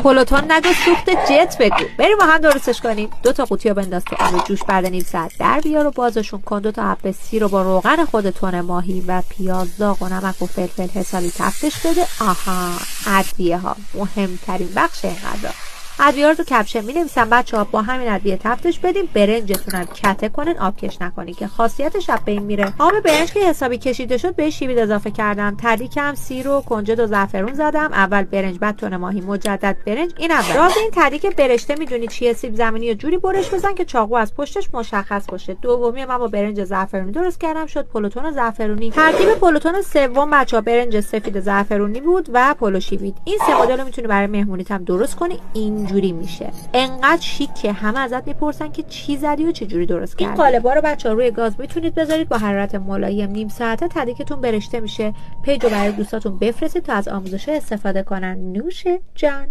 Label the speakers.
Speaker 1: پلوتون نگو سوخت جت بگو. بریم با هم درستش کنیم. 2 تا قوطی رو بنداز تو آب جوش، بعد نیم ساعت در بیار و بازشون کن. 2 تا حب سیر رو با روغن خود تن ماهی و پیاز داغ و نمک و فلفل حسابی تفتش بده. آها، ادویه ها مهمترین بخش این غذا. ادویه رو تو کپشن می‌نویسم بچه‌ها، با همین ادویه تفتش بدیم. برنجتون هم کته کنین، آب کش نکنین که خاصیتش از بین میره. آب برنج که حسابی کشیده شد بهش شیبید اضافه کردم. تریکم سیر و کنجد و زعفرون زدم. اول برنج، بعد تن ماهی، مجدد برنج. این اول. راز این تریک برشته میدونید چیه؟ سیب زمینی و جوری برش بزن که چاقو از پشتش مشخص باشه. دومی من با برنج زعفرونی درست کردم، شد پلوتون زعفرونی. ترکیب پلوتون سوم بچه‌ها برنج سفید زعفرونی بود و پلو شیبید. این سه مدل رو میتونی برای مهمونیت هم درست کنی. اینجوری میشه. انقدر شیک که همه ازت میپرسن که چی زدی و چه جوری درست کردی. این قالب‌ها رو بچه‌ها روی گاز میتونید بذارید با حرارت ملایم نیم ساعته تریکتون برشته میشه. پیج رو برای دوستاتون بفرستید تا از آموزش استفاده کنن. نوش جان.